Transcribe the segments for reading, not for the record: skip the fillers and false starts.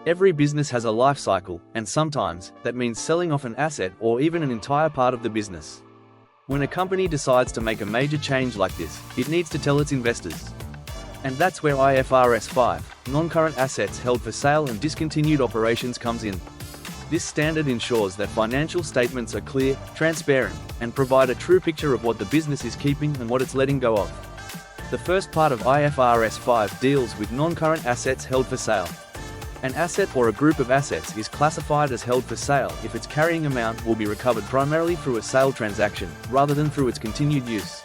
Every business has a life cycle, and sometimes, that means selling off an asset or even an entire part of the business. When a company decides to make a major change like this, it needs to tell its investors. And that's where IFRS 5, non-current assets held for sale and discontinued operations comes in. This standard ensures that financial statements are clear, transparent, and provide a true picture of what the business is keeping and what it's letting go of. The first part of IFRS 5 deals with non-current assets held for sale. An asset or a group of assets is classified as held for sale if its carrying amount will be recovered primarily through a sale transaction, rather than through its continued use.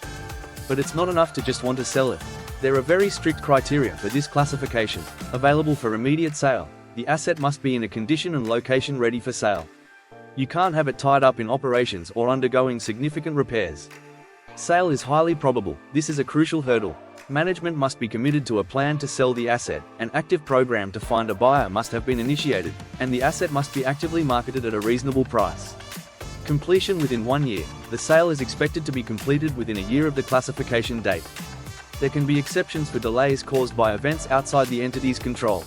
But it's not enough to just want to sell it. There are very strict criteria for this classification. Available for immediate sale, the asset must be in a condition and location ready for sale. You can't have it tied up in operations or undergoing significant repairs. Sale is highly probable. This is a crucial hurdle. Management must be committed to a plan to sell the asset, an active program to find a buyer must have been initiated, and the asset must be actively marketed at a reasonable price. Completion within 1 year. The sale is expected to be completed within a year of the classification date. There can be exceptions for delays caused by events outside the entity's control.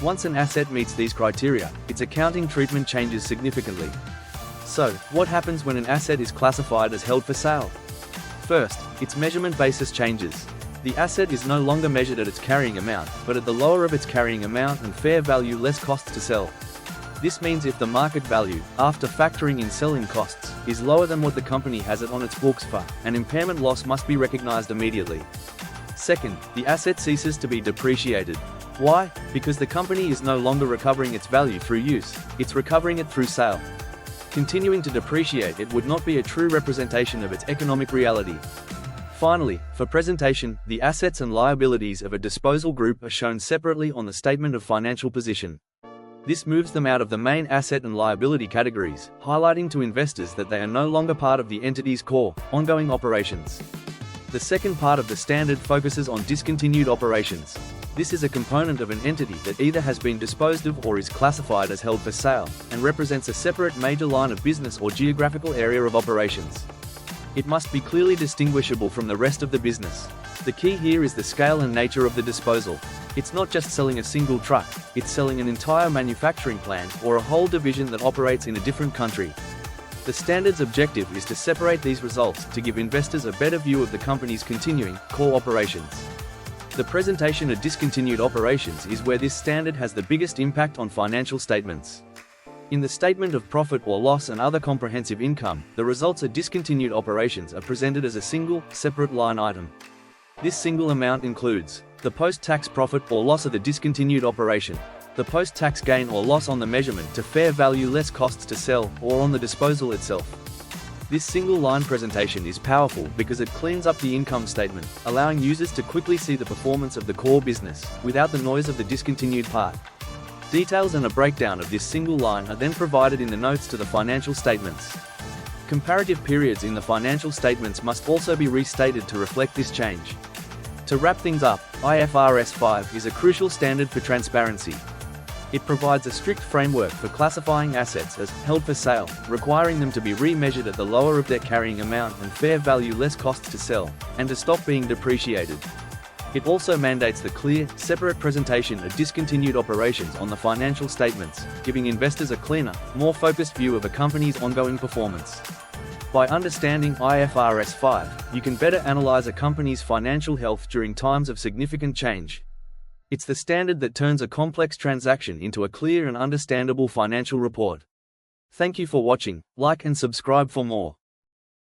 Once an asset meets these criteria, its accounting treatment changes significantly. So, what happens when an asset is classified as held for sale? First, its measurement basis changes. The asset is no longer measured at its carrying amount, but at the lower of its carrying amount and fair value less costs to sell. This means if the market value, after factoring in selling costs, is lower than what the company has it on its books for, an impairment loss must be recognized immediately. Second, the asset ceases to be depreciated. Why? Because the company is no longer recovering its value through use, it's recovering it through sale. Continuing to depreciate it would not be a true representation of its economic reality. Finally, for presentation, the assets and liabilities of a disposal group are shown separately on the statement of financial position. This moves them out of the main asset and liability categories, highlighting to investors that they are no longer part of the entity's core, ongoing operations. The second part of the standard focuses on discontinued operations. This is a component of an entity that either has been disposed of or is classified as held for sale, and represents a separate major line of business or geographical area of operations. It must be clearly distinguishable from the rest of the business. The key here is the scale and nature of the disposal. It's not just selling a single truck, it's selling an entire manufacturing plant or a whole division that operates in a different country. The standard's objective is to separate these results to give investors a better view of the company's continuing, core operations. The presentation of discontinued operations is where this standard has the biggest impact on financial statements. In the statement of profit or loss and other comprehensive income, the results of discontinued operations are presented as a single, separate line item. This single amount includes the post-tax profit or loss of the discontinued operation, the post-tax gain or loss on the measurement to fair value less costs to sell, or on the disposal itself. This single-line presentation is powerful because it cleans up the income statement, allowing users to quickly see the performance of the core business, without the noise of the discontinued part. Details and a breakdown of this single line are then provided in the notes to the financial statements. Comparative periods in the financial statements must also be restated to reflect this change. To wrap things up, IFRS 5 is a crucial standard for transparency. It provides a strict framework for classifying assets as held for sale, requiring them to be remeasured at the lower of their carrying amount and fair value less costs to sell, and to stop being depreciated. It also mandates the clear, separate presentation of discontinued operations on the financial statements, giving investors a cleaner, more focused view of a company's ongoing performance. By understanding IFRS 5, you can better analyze a company's financial health during times of significant change. It's the standard that turns a complex transaction into a clear and understandable financial report. Thank you for watching. Like and subscribe for more.